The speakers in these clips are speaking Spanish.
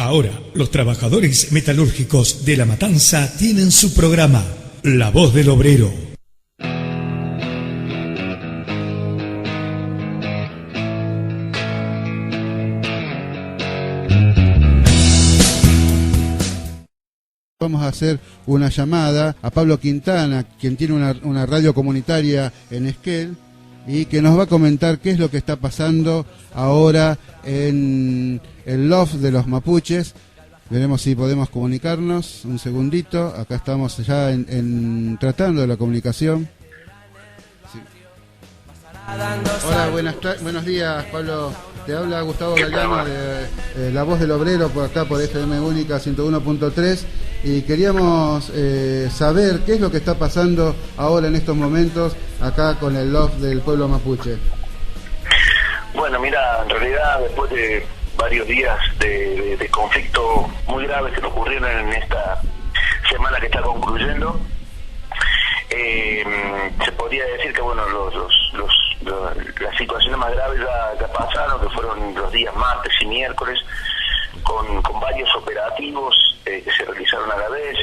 Ahora, los trabajadores metalúrgicos de La Matanza tienen su programa, La Voz del Obrero. Vamos a hacer una llamada a Pablo Quintana, quien tiene una radio comunitaria en Esquel, y que nos va a comentar qué es lo que está pasando ahora en el loft de los mapuches. Veremos si podemos comunicarnos. Un segundito, acá estamos ya tratando de la comunicación. Sí. Hola, buenos días, Pablo. Te habla Gustavo Galeano de La Voz del Obrero, por acá por FM Única 101.3, y queríamos saber qué es lo que está pasando ahora en estos momentos acá con el loft del pueblo mapuche. Bueno, mira, en realidad después de varios días de conflicto muy graves que nos ocurrieron en esta semana que está concluyendo, se podría decir que bueno, las situaciones más graves ya pasaron, que fueron los días martes y miércoles, con varios operativos que se realizaron a la vez.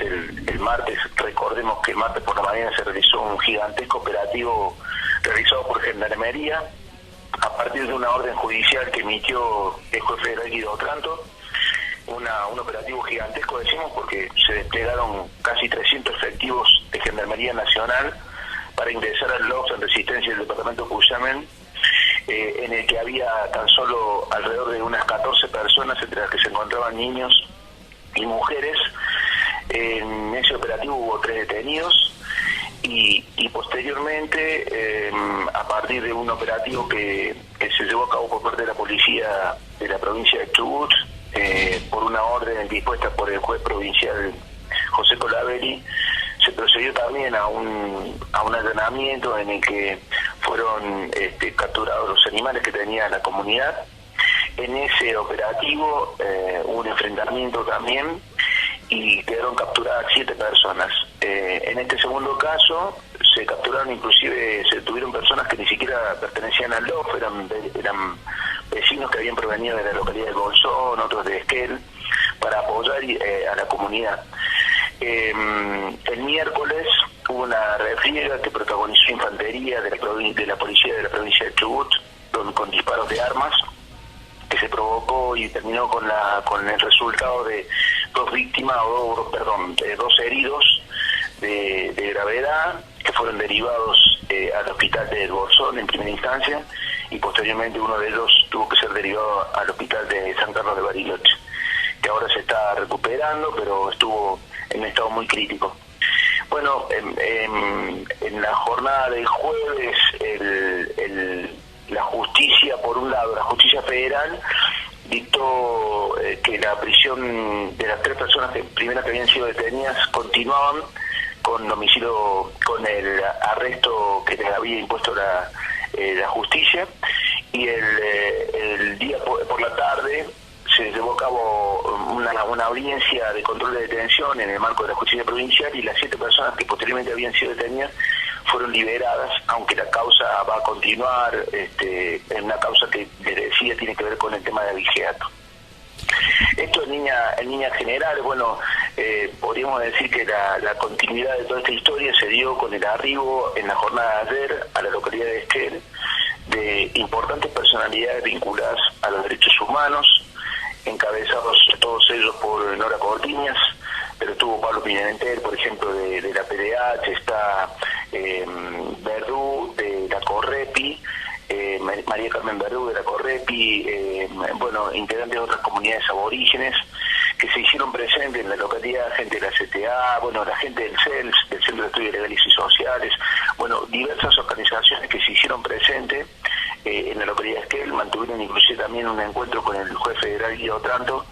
El martes, recordemos que el martes por la mañana se realizó un gigantesco operativo realizado por Gendarmería a partir de una orden judicial que emitió el juez federal Guido Otranto. Un operativo gigantesco, decimos, porque se desplegaron casi 300 efectivos de Gendarmería Nacional para ingresar al loft en Resistencia del departamento de Cuyamen, en el que había tan solo alrededor de unas 14 personas, entre las que se encontraban niños y mujeres. En ese operativo hubo 3 detenidos y posteriormente, a partir de un operativo que se llevó a cabo por parte de la policía de la provincia de Chubut, por una orden dispuesta por el juez provincial José Colaveri, se procedió también a un allanamiento en el que fueron capturados los animales que tenía la comunidad. En ese operativo hubo un enfrentamiento también y quedaron capturadas 7 personas. En este segundo caso se capturaron, inclusive se detuvieron personas que ni siquiera pertenecían al LOF, eran vecinos que habían provenido de la localidad de Bolsón, otros de Esquel, para apoyar a la comunidad. El miércoles hubo una refriega que protagonizó Infantería de la Policía de la provincia de Chubut, con disparos de armas, que se provocó y terminó con el resultado de 2 víctimas, dos heridos de gravedad, que fueron derivados al hospital de Bolsón en primera instancia, y posteriormente uno de ellos tuvo que ser derivado al hospital de San Carlos de Bariloche, que ahora se está recuperando, pero estuvo en un estado muy crítico. Bueno, en la jornada del jueves, la justicia, por un lado, la justicia federal dictó que la prisión de las 3 personas que habían sido detenidas continuaban con el arresto que les había impuesto la justicia, y el día por la tarde se llevó a cabo una audiencia de control de detención en el marco de la justicia provincial, y las 7 personas que posteriormente habían sido detenidas fueron liberadas, aunque la causa va a continuar, en una causa que les decía tiene que ver con el tema de abigeato. Esto en líneas generales, bueno, podríamos decir que la continuidad de toda esta historia se dio con el arribo en la jornada de ayer a la localidad de Esquel de importantes personalidades vinculadas a los derechos humanos, encabezados todos ellos por Nora Cortiñas, pero estuvo Pablo Pimentel, por ejemplo, de la PDH, está Verdú de la Correpi, María Carmen Verdú de la Correpi, integrantes de otras comunidades aborígenes que se hicieron presentes en la localidad, gente de la CTA, la gente del CELS, del Centro de Estudios Legales y Sociales, diversas organizaciones que se hicieron presentes en la localidad de Esquel. Mantuvieron inclusive también un encuentro con el juez federal Guido Otranto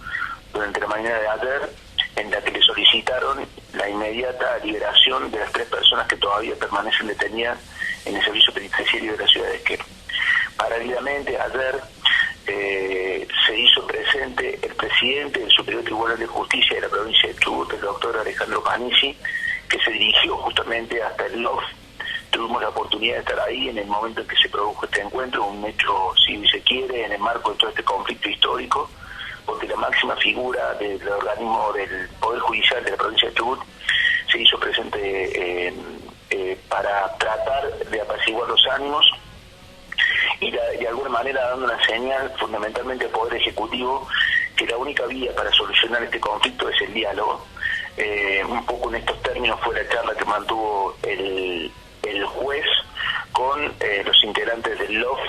durante la mañana de ayer, en la que le solicitaron la inmediata liberación de las 3 personas que todavía permanecen detenidas en el servicio penitenciario de la ciudad de Esquel. Paralelamente, ayer se hizo presente el presidente del Superior Tribunal de Justicia de la provincia de Chubut, el doctor Alejandro Panisi, que se dirigió justamente hasta el LOF. Tuvimos la oportunidad de estar ahí en el momento en que se produjo este encuentro, un hecho, si se quiere, en el marco de todo este conflicto histórico, porque la máxima figura del organismo del Poder Judicial de la provincia de Chubut se hizo presente para tratar de apaciguar los ánimos y de alguna manera dando una señal fundamentalmente al Poder Ejecutivo que la única vía para solucionar este conflicto es el diálogo. Un poco en estos términos fue la charla que mantuvo el juez con los integrantes del LOF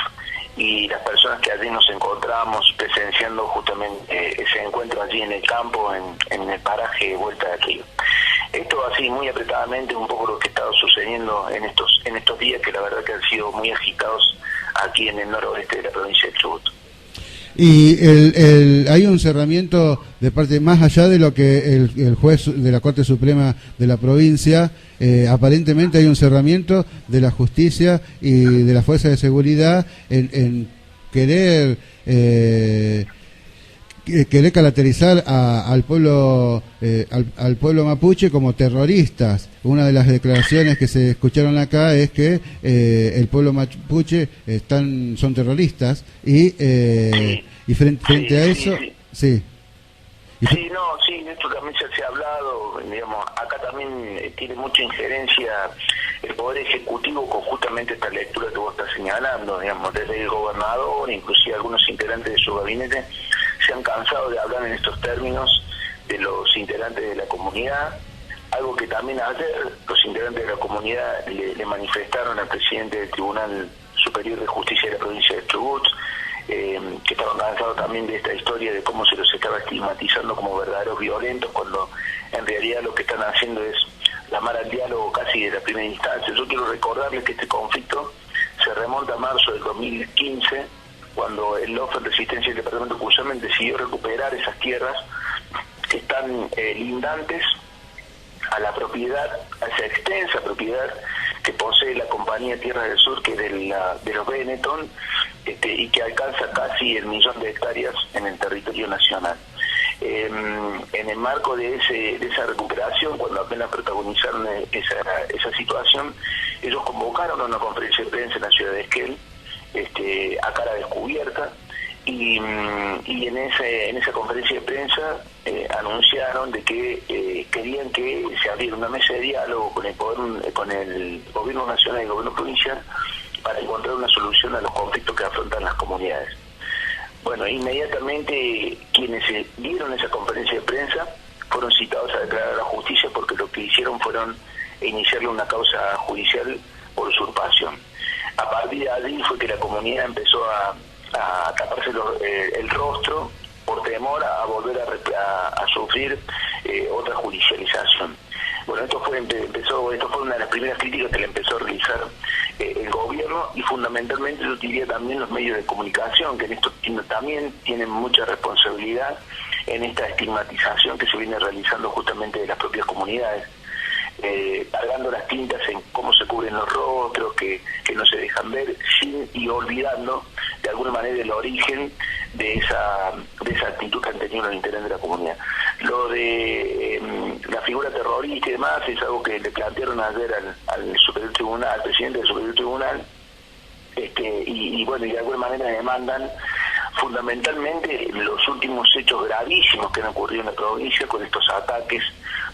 y las personas que allí nos encontramos presenciando justamente ese encuentro allí en el campo, en el paraje Vuelta de Río. Esto así muy apretadamente un poco lo que ha estado sucediendo en estos días, que la verdad que han sido muy agitados aquí en el noroeste de la provincia de Chubut. Y hay un cerramiento de parte, más allá de lo que el juez de la Corte Suprema de la provincia, aparentemente hay un cerramiento de la justicia y de las fuerzas de seguridad en querer caracterizar al pueblo mapuche como terroristas. Una de las declaraciones que se escucharon acá es que el pueblo mapuche son terroristas y frente a eso sí. Sí, esto también se ha hablado, digamos, acá también tiene mucha injerencia el Poder Ejecutivo con justamente esta lectura que vos estás señalando, digamos, desde el gobernador, inclusive algunos integrantes de su gabinete, se han cansado de hablar en estos términos de los integrantes de la comunidad, algo que también ayer los integrantes de la comunidad le manifestaron al presidente del Tribunal Superior de Justicia de la provincia de Chubut, que estaban cansados también de esta historia de cómo se los estaba estigmatizando como verdaderos violentos, cuando en realidad lo que están haciendo es llamar al diálogo casi de la primera instancia. Yo quiero recordarles que este conflicto se remonta a marzo del 2015, cuando el LOF en Resistencia del Departamento de Cusamen decidió recuperar esas tierras que están lindantes a la propiedad, a esa extensa propiedad que posee la compañía Tierra del Sur, que es de los Benetton, y que alcanza casi 1 millón de hectáreas en el territorio nacional. En el marco de esa recuperación, cuando apenas protagonizaron esa situación, ellos convocaron a una conferencia de prensa en la ciudad de Esquel, a cara descubierta, y en esa conferencia de prensa anunciaron de que querían que se abriera una mesa de diálogo con el gobierno nacional y el gobierno provincial para encontrar una solución a los conflictos que afrontan las comunidades. Bueno, inmediatamente quienes dieron esa conferencia de prensa fueron citados a declarar a la justicia, porque lo que hicieron fueron iniciarle una causa judicial por usurpación. A partir de allí fue que la comunidad empezó a taparse el rostro por temor a volver a sufrir otra judicialización. Bueno, esto fue una de las primeras críticas que le empezó a realizar el gobierno, y fundamentalmente yo diría también los medios de comunicación, que en esto también tienen mucha responsabilidad en esta estigmatización que se viene realizando justamente de las propias comunidades, cargando las tintas en cómo se cubren los rostros, que no se dejan ver, y olvidando de alguna manera el origen de esa actitud que han tenido los integrantes de la comunidad. Lo de la figura terrorista y demás es algo que le plantearon ayer al Superior Tribunal, al presidente del Superior Tribunal, y bueno, y de alguna manera demandan fundamentalmente los últimos hechos gravísimos que han ocurrido en la provincia, con estos ataques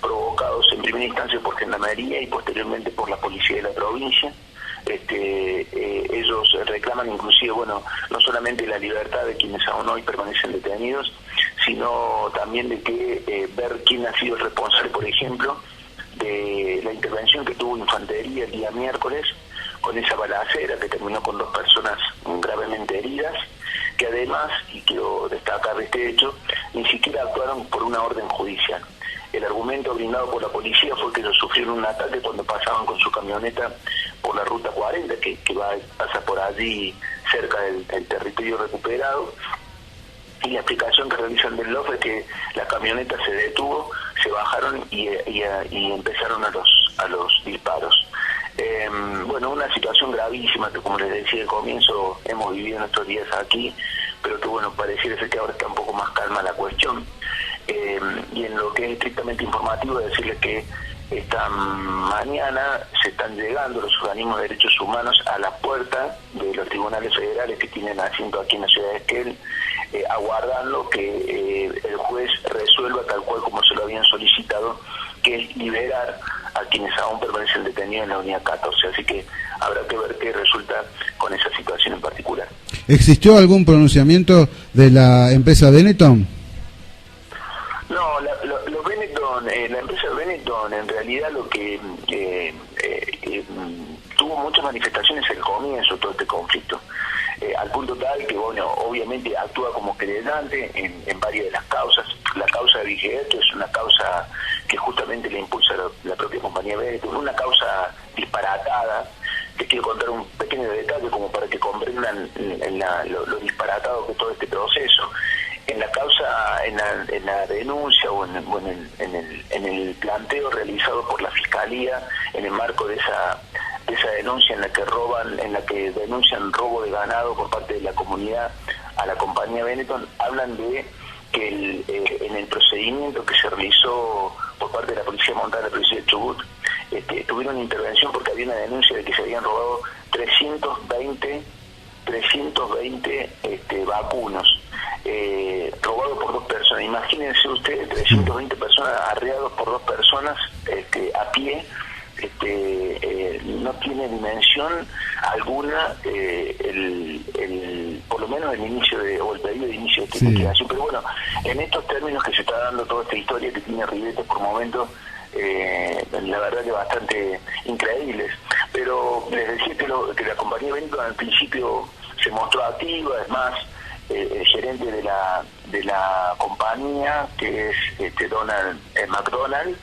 provocados en primera instancia por Gendarmería y posteriormente por la policía de la provincia. Ellos reclaman inclusive, bueno, no solamente la libertad de quienes aún hoy permanecen detenidos, sino también de que ver quién ha sido el responsable, por ejemplo, de la intervención que tuvo Infantería el día miércoles con esa balacera que terminó con 2 personas gravemente heridas, que además, y quiero destacar de este hecho, ni siquiera actuaron por una orden judicial. El argumento brindado por la policía fue que ellos sufrieron un ataque cuando pasaban con su camioneta por la ruta 40, que pasa por allí cerca del territorio recuperado, y la explicación que realizan del LOF es que la camioneta se detuvo, se bajaron y empezaron a los disparos. Bueno, una situación gravísima que, como les decía al comienzo, hemos vivido en estos días aquí, pero que bueno, pareciera ser que ahora está un poco más calma la cuestión. Y en lo que es estrictamente informativo, decirles que esta mañana se están llegando los organismos de derechos humanos a la puerta de los tribunales federales que tienen asiento aquí en la ciudad de Esquel, aguardando que el juez resuelva tal cual como se lo habían solicitado, que es liberar a quienes aún permanecen detenidos en la unidad 14. Así que habrá que ver qué resulta con esa situación en particular. ¿Existió algún pronunciamiento de la empresa Benetton? No, los Benetton, la empresa Benetton en realidad lo que tuvo muchas manifestaciones al comienzo de todo este conflicto, al punto tal que, bueno, obviamente actúa como querellante en varias de las causas. La causa de Vigeto es una causa que justamente le impulsa la propia compañía Benetton, una causa disparatada. Te quiero contar un pequeño detalle como para que comprendan lo disparatado que todo este proceso. En la causa, en la denuncia o en el planteo realizado por la Fiscalía en el marco de esa denuncia en la que denuncian robo de ganado por parte de la comunidad a la compañía Benetton, hablan de que en el procedimiento que se realizó por parte de la Policía Montada de la Provincia de Chubut, tuvieron intervención porque había una denuncia de que se habían robado 320 vacunos, robados por 2 personas. Imagínense ustedes, 320 personas arreados por 2 personas a pie. No tiene dimensión alguna por lo menos el inicio o el pedido de inicio de esta investigación. Pero bueno, en estos términos que se está dando toda esta historia, que tiene ribetes por momentos, la verdad que bastante increíbles. Pero les decía que la compañía Benetton al principio se mostró activa. Es más, el gerente de la compañía, que es Donald McDonald,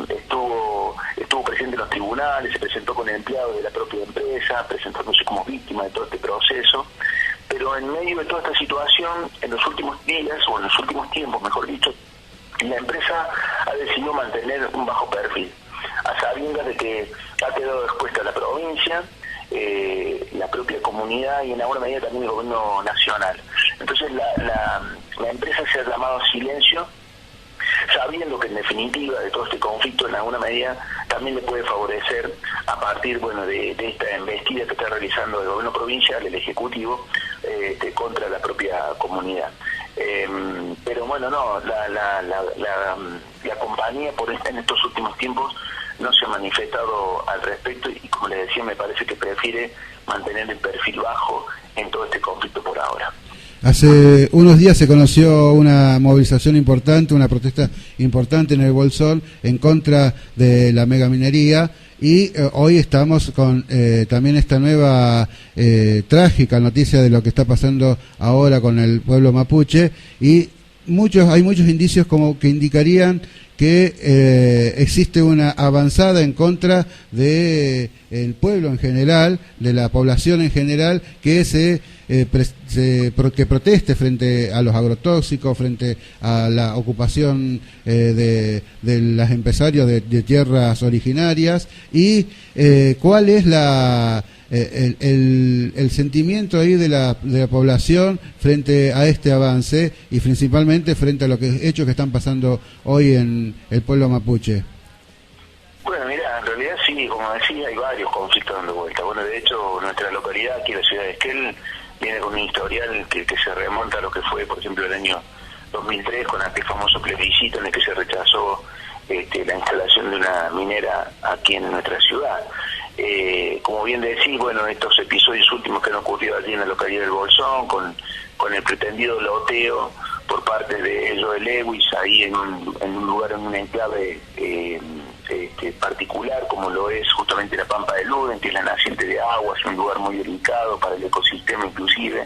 estuvo presente en los tribunales, se presentó con el empleado de la propia empresa, presentándose como víctima de todo este proceso. Pero en medio de toda esta situación, en los últimos días, o en los últimos tiempos, mejor dicho, la empresa ha decidido mantener un bajo perfil, a sabiendas de que ha quedado expuesta la provincia, la propia comunidad y en alguna medida también el gobierno nacional. Entonces la empresa se ha llamado a silencio, sabiendo que en definitiva de todo este conflicto en alguna medida también le puede favorecer a partir de esta embestida que está realizando el gobierno provincial, el ejecutivo, contra la propia comunidad. Pero bueno, no, la compañía en estos últimos tiempos no se ha manifestado al respecto y, como les decía, me parece que prefiere mantener el perfil bajo en todo este conflicto por ahora. Hace unos días se conoció una movilización importante, una protesta importante en el Bolsón en contra de la megaminería y hoy estamos con también esta nueva trágica noticia de lo que está pasando ahora con el pueblo mapuche y hay muchos indicios como que indicarían que existe una avanzada en contra de el pueblo en general, de la población en general, que que proteste frente a los agrotóxicos, frente a la ocupación de los empresarios de tierras originarias y cuál es el sentimiento ahí de la población frente a este avance y principalmente frente a los hechos que están pasando hoy en el pueblo mapuche. Bueno, mira, en realidad sí, como decía, hay varios conflictos dando vuelta. Bueno, de hecho, nuestra localidad, aquí la ciudad de Esquel, viene con un historial que se remonta a lo que fue, por ejemplo, el año 2003, con aquel famoso plebiscito en el que se rechazó la instalación de una minera aquí en nuestra ciudad. Como bien decís, bueno, estos episodios últimos que han ocurrido allí en la localidad del Bolsón, con el pretendido loteo por parte de Joel Lewis, ahí en un lugar, en un enclave particular, como lo es justamente la Pampa de Luden, que es la naciente de agua, es un lugar muy delicado para el ecosistema inclusive.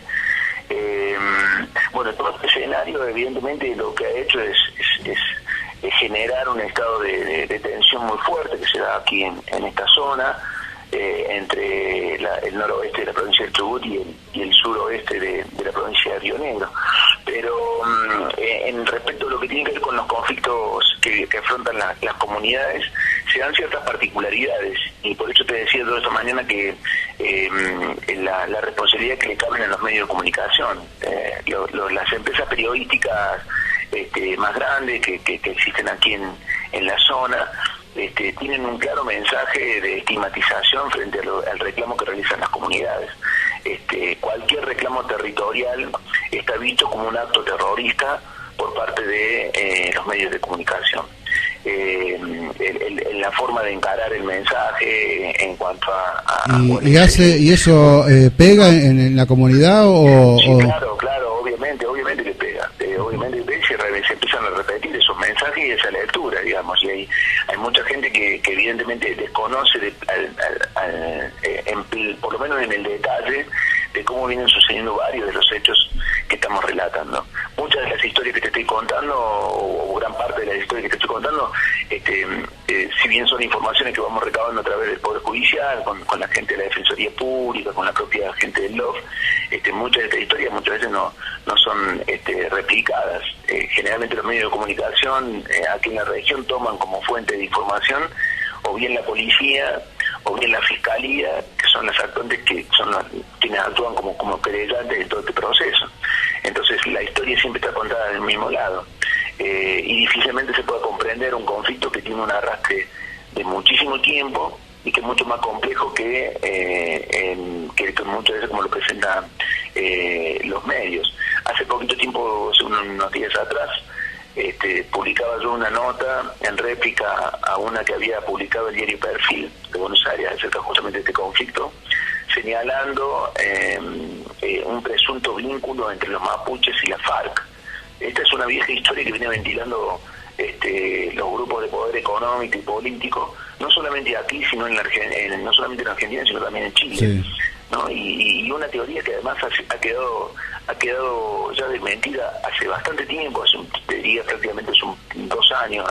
Bueno, todo este escenario evidentemente lo que ha hecho es generar un estado de tensión muy fuerte que se da aquí en esta zona, entre el noroeste de la provincia del Chubut y el suroeste de la provincia de Río Negro. Pero en respecto a lo que tiene que ver con los conflictos que afrontan las comunidades, se dan ciertas particularidades, y por eso te decía toda esta mañana que la responsabilidad que le caben a los medios de comunicación, las empresas periodísticas más grandes que existen aquí en la zona, tienen un claro mensaje de estigmatización frente al reclamo que realizan las comunidades. cualquier reclamo territorial está visto como un acto terrorista por parte de los medios de comunicación. La forma de encarar el mensaje en cuanto ¿Y eso pega en la comunidad o...? Sí, claro, obviamente que pega, obviamente que pega, se empiezan a repetir esos mensajes y esa lectura, digamos, y hay mucha gente que evidentemente desconoce por lo menos en el detalle de cómo vienen sucediendo varios de los hechos que estamos relatando. Muchas de las historias que te estoy contando, o gran parte de las historias que te estoy contando, si bien son informaciones que vamos recabando a través del Poder Judicial, con la gente de la Defensoría Pública, con la propia gente del LOF, muchas de estas historias muchas veces no son replicadas. Generalmente los medios de comunicación aquí en la región toman como fuente de información o bien la policía o bien la fiscalía, que son las actuantes, que son quienes actúan como querellantes de todo este proceso. Entonces la historia siempre está contada del mismo lado, y difícilmente se puede comprender un conflicto que tiene un arrastre de muchísimo tiempo y que es mucho más complejo que muchas veces como lo presentan los medios. Hace poquito tiempo, unos días atrás, publicaba yo una nota en réplica a una que había publicado el diario Perfil de Buenos Aires acerca justamente de este conflicto, señalando un presunto vínculo entre los mapuches y la FARC. Esta es una vieja historia que viene ventilando los grupos de poder económico y político, no solamente aquí, sino no solamente en Argentina, sino también en Chile. Sí. ¿No? Y una teoría que además ha quedado ya desmentida hace bastante tiempo, te diría prácticamente hace 2 años,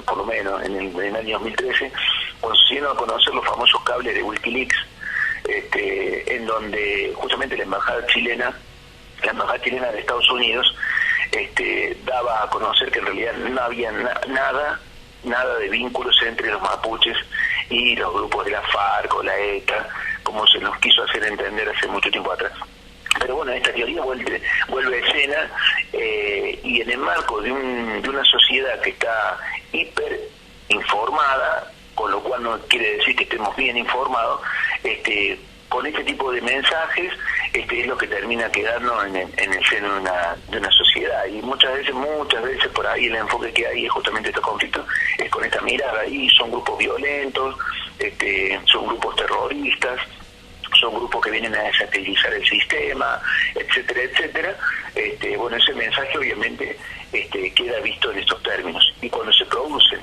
por lo menos, en el año 2013, cuando se dieron a conocer los famosos cables de Wikileaks, en donde justamente la embajada chilena de Estados Unidos daba a conocer que en realidad no había nada de vínculos entre los mapuches y los grupos de la FARC o la ETA, como se nos quiso hacer entender hace mucho tiempo atrás. Pero bueno, esta teoría vuelve a escena, y en el marco de una sociedad que está hiper informada, con lo cual no quiere decir que estemos bien informados, con este tipo de mensajes es lo que termina quedando en el seno de una sociedad. Y muchas veces por ahí el enfoque que hay es justamente este conflicto, es con esta mirada, y son grupos violentos, son grupos terroristas, son grupos que vienen a desestabilizar el sistema, etcétera. Bueno, ese mensaje obviamente queda visto en estos términos, y cuando se producen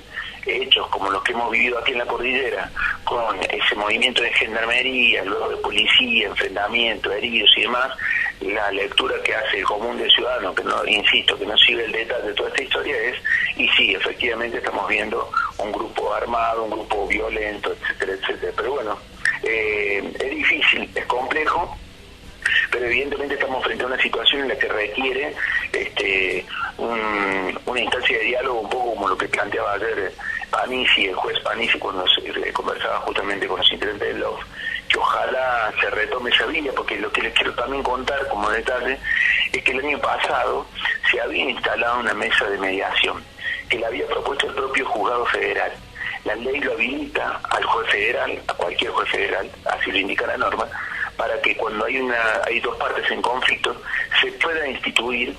hechos como los que hemos vivido aquí en la cordillera, con ese movimiento de gendarmería, luego de policía, enfrentamiento, heridos y demás, la lectura que hace el común del ciudadano, que no sigue el detalle de toda esta historia, y sí, efectivamente estamos viendo un grupo armado, un grupo violento, etcétera. Pero bueno, es difícil, es complejo, pero evidentemente estamos frente a una situación en la que requiere una instancia de diálogo, un poco como lo que planteaba ayer Panici, el juez Panici, cuando se conversaba justamente con los integrantes del LOF, que ojalá se retome esa vía, porque lo que les quiero también contar como detalle es que el año pasado se había instalado una mesa de mediación que la había propuesto el propio juzgado federal. La ley lo habilita al juez federal, a cualquier juez federal, así lo indica la norma, para que cuando hay dos partes en conflicto se pueda instituir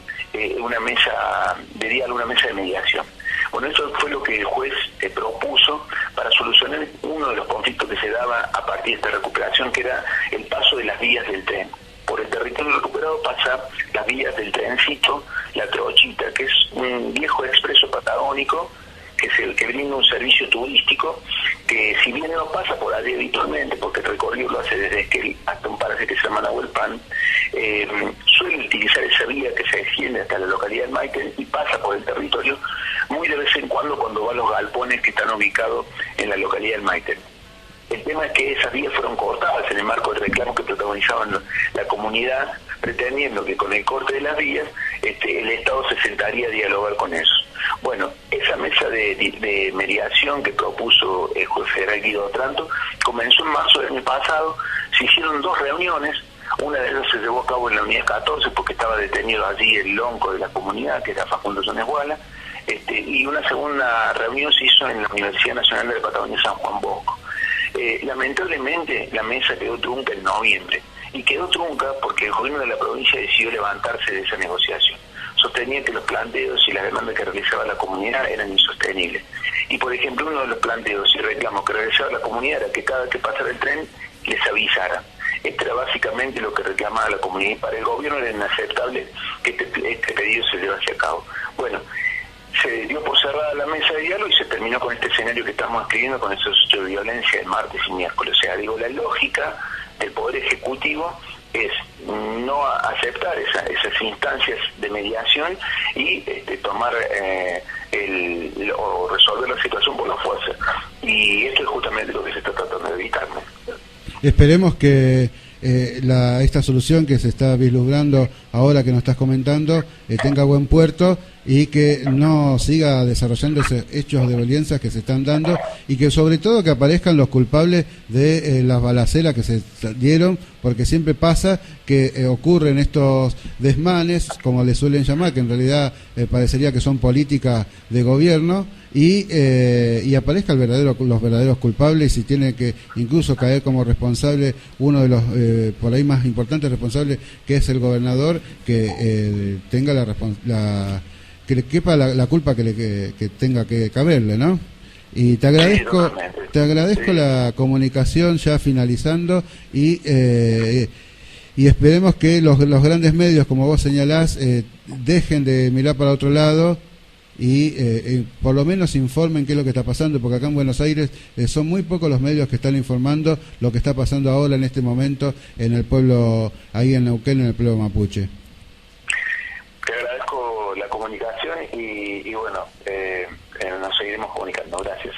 una mesa de diálogo, una mesa de mediación. Bueno, eso fue lo que el juez propuso para solucionar uno de los conflictos que se daba a partir de esta recuperación, que era el paso de las vías del tren. Por el territorio recuperado pasa las vías del trencito, la Trochita, que es un viejo expreso patagónico, que es el que brinda un servicio turístico, que si bien no pasa por allí habitualmente, porque el recorrido lo hace desde Esquel hasta un paraje que se llama Nahuelpan, suele utilizar esa vía que se extiende hasta la localidad de Maite y pasa por el territorio muy de vez en cuando va a los galpones que están ubicados en la localidad de Maite. El tema es que esas vías fueron cortadas en el marco del reclamo que protagonizaban la comunidad, pretendiendo que con el corte de las vías el Estado se sentaría a dialogar con eso. Bueno, esa mesa de mediación que propuso el juez federal Guido Otranto comenzó en marzo del año pasado. Se hicieron 2 reuniones, una de ellas se llevó a cabo en la unidad 14 porque estaba detenido allí el lonco de la comunidad, que era Facundo Sonesguala, y una segunda reunión se hizo en la Universidad Nacional de la Patagonia San Juan Bosco. Lamentablemente la mesa quedó trunca en noviembre, y quedó trunca porque el gobierno de la provincia decidió levantarse de esa negociación. Sostenía que los planteos y las demandas que realizaba la comunidad eran insostenibles. Y por ejemplo, uno de los planteos y reclamos que realizaba la comunidad era que cada que pasara el tren les avisara. Esto era básicamente lo que reclamaba la comunidad, y para el gobierno era inaceptable que este pedido se llevase a cabo. Bueno, se dio por cerrada la mesa de diálogo y se terminó con este escenario que estamos escribiendo, con esos hechos de violencia el martes y miércoles. O sea, digo, la lógica del Poder Ejecutivo es no aceptar esas instancias de mediación y tomar o resolver la situación por la fuerza. Y esto es justamente lo que se está tratando de evitar, ¿no? Esperemos que esta solución que se está vislumbrando ahora que nos estás comentando tenga buen puerto y que no siga desarrollando esos hechos de violencia que se están dando, y que sobre todo que aparezcan los culpables de las balaceras que se dieron, porque siempre pasa que ocurren estos desmanes, como le suelen llamar, que en realidad parecería que son políticas de gobierno, y aparezca los verdaderos culpables, y si tiene que incluso caer como responsable uno de los por ahí más importantes responsables, que es el gobernador, que tenga que le quepa la culpa que tenga que caberle, ¿no? Y te agradezco la comunicación ya finalizando, y esperemos que los grandes medios, como vos señalás, dejen de mirar para otro lado y por lo menos informen qué es lo que está pasando, porque acá en Buenos Aires son muy pocos los medios que están informando lo que está pasando ahora en este momento en el pueblo, ahí en Neuquén, en el pueblo mapuche. Te agradezco la comunicación y bueno, nos seguiremos comunicando. Gracias.